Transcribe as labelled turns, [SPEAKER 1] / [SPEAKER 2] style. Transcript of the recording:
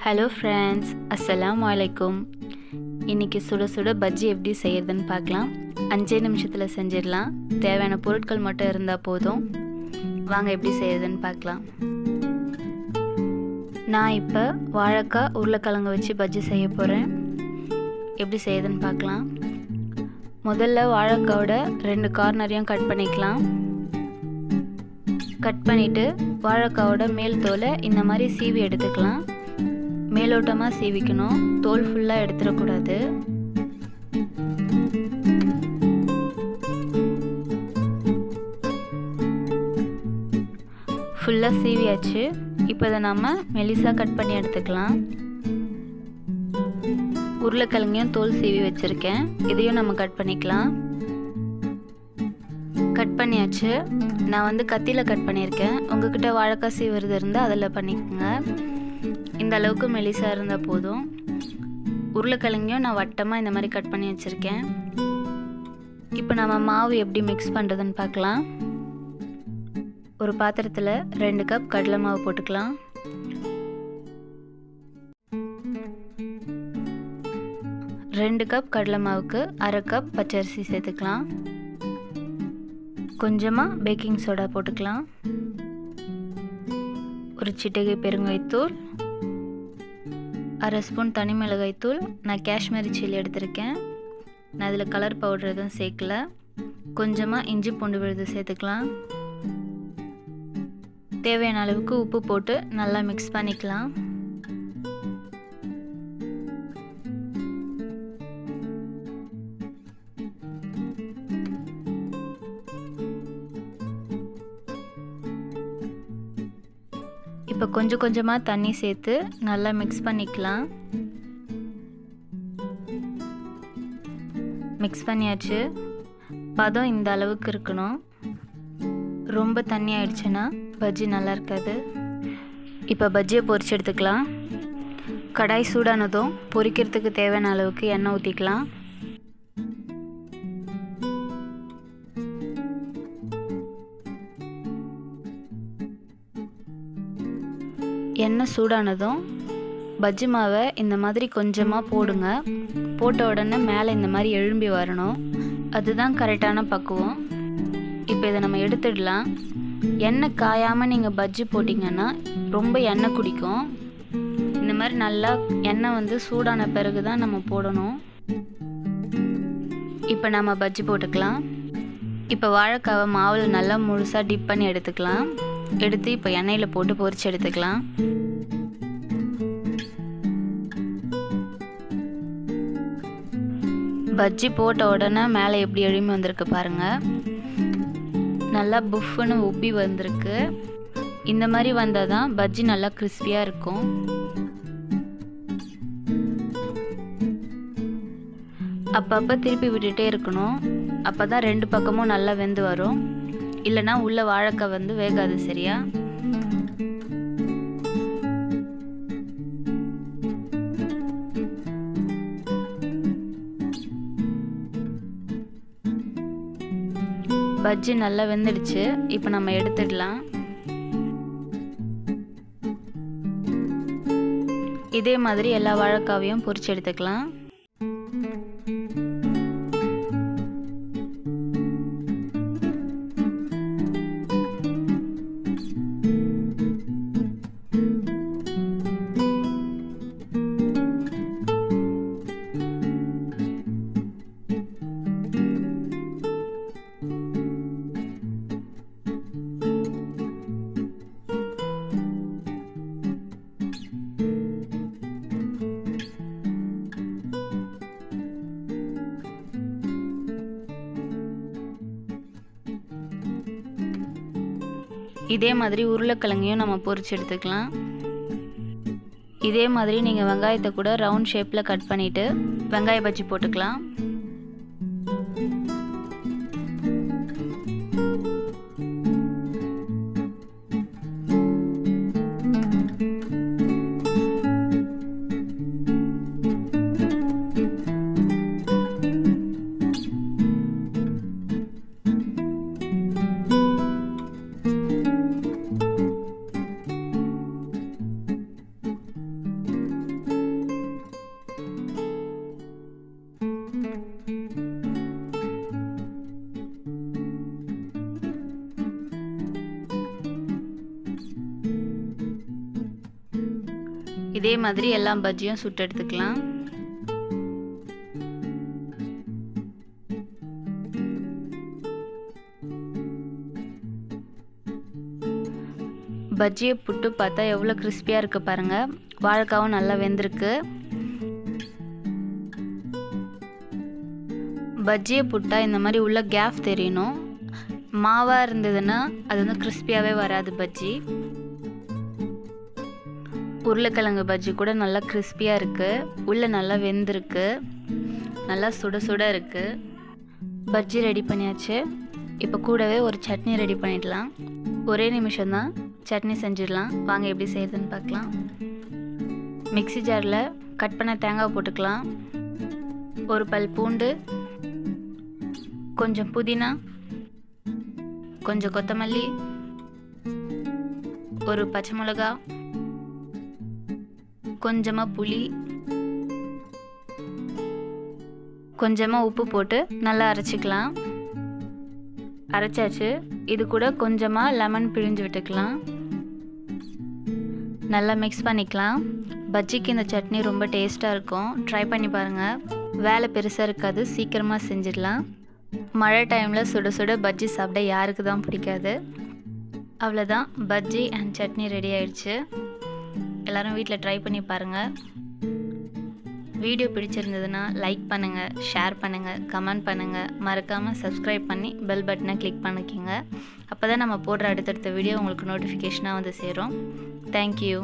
[SPEAKER 1] Hello friends, அஸ்ஸலாமு அலைக்கும். இன்றைக்கி சுட சுட பஜ்ஜி எப்படி செய்கிறதுன்னு பார்க்கலாம். 5 நிமிஷத்தில் செஞ்சிடலாம். தேவையான பொருட்கள் மட்டும் இருந்தால் போதும். வாங்க எப்படி செய்கிறதுன்னு பார்க்கலாம். நான் இப்போ வாழைக்காய் உருளைக்கிழங்கு வச்சு பஜ்ஜி செய்ய போகிறேன். எப்படி செய்யுதுன்னு பார்க்கலாம். முதல்ல வாழைக்காயோட 2 கார்னரையும் கட் பண்ணிக்கலாம். கட் பண்ணிவிட்டு வாழைக்காயோட மேல் தோலை இந்த மாதிரி சீவி எடுத்துக்கலாம். மேலோட்டமாக சீவிக்கணும், தோல் ஃபுல்லாக எடுத்துடக்கூடாது. ஃபுல்லாக சீவியாச்சு. இப்போ இதை நம்ம மெலிசாக கட் பண்ணி எடுத்துக்கலாம். உருளைக்கிழங்கையும் தோல் சீவி வச்சுருக்கேன், இதையும் நம்ம கட் பண்ணிக்கலாம். கட் பண்ணியாச்சு. நான் கத்தியில் கட் பண்ணியிருக்கேன். உங்ககிட்ட வாழைக்காய் சீவுறது இருந்தால் அதில் பண்ணிக்கோங்க. இந்த அளவுக்கு மெலிசாக இருந்தால் போதும். உருளைக்கிழங்கையும் நான் வட்டமாக இந்த மாதிரி கட் பண்ணி வச்சுருக்கேன். இப்போ நம்ம மாவு எப்படி மிக்ஸ் பண்ணுறதுன்னு பார்க்கலாம். ஒரு பாத்திரத்தில் 2 கப் கடலை மாவு போட்டுக்கலாம். ரெண்டு கப் கடலை மாவுக்கு 1/2 கப் பச்சரிசி சேர்த்துக்கலாம். கொஞ்சமாக பேக்கிங் சோடா போட்டுக்கலாம். ஒரு சிட்டிகை பெருங்காயத்தூள், 1/2 ஸ்பூன் தனி மிளகாய்த்தூள். நான் காஷ்மீரி சில்லி எடுத்திருக்கேன். நான் இதில் கலர் பவுடர் எதுவும் சேர்க்கல. கொஞ்சமாக இஞ்சி பூண்டு விழுது சேர்த்துக்கலாம். தேவையான அளவுக்கு உப்பு போட்டு நல்லா மிக்ஸ் பண்ணிக்கலாம். இப்போ கொஞ்சம் கொஞ்சமாக தண்ணி சேர்த்து நல்லா மிக்ஸ் பண்ணிக்கலாம். மிக்ஸ் பண்ணியாச்சு. பதம் இந்த அளவுக்கு இருக்கணும். ரொம்ப தண்ணி ஆயிடுச்சுன்னா பஜ்ஜி நல்லா இருக்காது. இப்போ பஜ்ஜியை பொரிச்சு எடுத்துக்கலாம். கடாய் சூடானதும் பொரிக்கிறதுக்கு தேவையான அளவுக்கு எண்ணெய் ஊற்றிக்கலாம். எண்ணெய் சூடானதும் பஜ்ஜி மாவை இந்த மாதிரி கொஞ்சமாக போடுங்க. போட்ட உடனே மேலே இந்த மாதிரி எழும்பி வரணும். அதுதான் கரெக்டான பக்குவம். இப்போ இதை நம்ம எடுத்துடலாம். எண்ணெய் காயாமல் நீங்கள் பஜ்ஜி போட்டிங்கன்னா ரொம்ப எண்ணெய் குடிக்கும். இந்த மாதிரி நல்லா எண்ணெய் சூடான பிறகு தான் நம்ம போடணும். இப்போ நம்ம பஜ்ஜி போட்டுக்கலாம். இப்போ வாழைக்காவை மாவில் நல்லா முழுசாக டிப் பண்ணி எடுத்துக்கலாம். எடுத்து இப்போ எண்ணெயில் போட்டு பொரிச்சு எடுத்துக்கலாம். பஜ்ஜி போட்ட உடனே மேலே எப்படி எழும்பி வந்திருக்கு பாருங்கள். நல்லா புஃப்னு உப்பி வந்திருக்கு. இந்த மாதிரி வந்தால் தான் பஜ்ஜி நல்லா கிறிஸ்பியாக இருக்கும். அப்பப்போ திருப்பி விட்டுட்டே இருக்கணும். அப்போ தான் 2 பக்கமும் நல்லா வெந்து வரும். இல்லைனா உள்ள வாழைக்காய் வேகாது சரியா. பஜ்ஜி நல்லா வெந்துடுச்சு. இப்போ நம்ம எடுத்துடலாம். இதே மாதிரி எல்லா வாழைக்காவையும் பொரிச்சு எடுத்துக்கலாம். இதே மாதிரி உருளைக்கிழங்கையும் நம்ம பொரிச்சு எடுத்துக்கலாம். இதே மாதிரி நீங்கள் வெங்காயத்தை கூட ரவுண்ட் ஷேப்பில் கட் பண்ணிவிட்டு வெங்காய பஜ்ஜி போட்டுக்கலாம். இதே மாதிரி எல்லா பஜ்ஜியும் சுட்டு எடுத்துக்கலாம். பஜ்ஜியை புட்டு பார்த்தா எவ்வளோ கிறிஸ்பியாக இருக்குது பாருங்கள். வாழைக்காவும் நல்லா வெந்திருக்கு. பஜ்ஜியை புட்டா இந்த மாதிரி உள்ள கேப் தெரியணும். மாவாக இருந்ததுன்னா அது வந்து கிறிஸ்பியாகவே வராது பஜ்ஜி. உருளைக்கிழங்கு பஜ்ஜி கூட நல்லா கிறிஸ்பியாக இருக்குது. உள்ளே நல்லா வெந்திருக்கு. நல்லா சுட சுட இருக்குது. பஜ்ஜி ரெடி பண்ணியாச்சு. இப்போ கூடவே ஒரு சட்னி ரெடி பண்ணிடலாம். ஒரே நிமிஷம்தான் சட்னி செஞ்சிடலாம். வாங்க எப்படி செய்யுதுன்னு பார்க்கலாம். மிக்ஸி ஜாரில் கட் பண்ண தேங்காய் போட்டுக்கலாம். ஒரு பல் பூண்டு, கொஞ்சம் புதினா, கொஞ்சம் கொத்தமல்லி, ஒரு பச்சை மிளகா, கொஞ்சமாக புளி, கொஞ்சமாக உப்பு போட்டு நல்லா அரைச்சிக்கலாம். அரைச்சாச்சு. இது கூட கொஞ்சமாக லெமன் பிழிஞ்சு விட்டுக்கலாம். நல்லா மிக்ஸ் பண்ணிக்கலாம். பஜ்ஜிக்கு இந்த சட்னி ரொம்ப டேஸ்ட்டாக இருக்கும். ட்ரை பண்ணி பாருங்கள். வேலை பெருசாக இருக்காது, சீக்கிரமாக செஞ்சிடலாம். மழை டைமில் சுட சுட பஜ்ஜி சாப்பிட யாருக்கு தான் பிடிக்காது. அவ்வளோதான், பஜ்ஜி அண்ட் சட்னி ரெடி ஆயிடுச்சு. எல்லோரும் வீட்டில் ட்ரை பண்ணி பாருங்கள். வீடியோ பிடிச்சிருந்ததுன்னா லைக் பண்ணுங்கள், ஷேர் பண்ணுங்கள், கமெண்ட் பண்ணுங்கள். மறக்காமல் சப்ஸ்கிரைப் பண்ணி பெல் பட்டனை கிளிக் பண்ணிக்கோங்க. அப்போ தான் நம்ம போடுற அடுத்தடுத்த வீடியோ உங்களுக்கு நோட்டிஃபிகேஷனாக வந்து சேரும். தேங்க்யூ.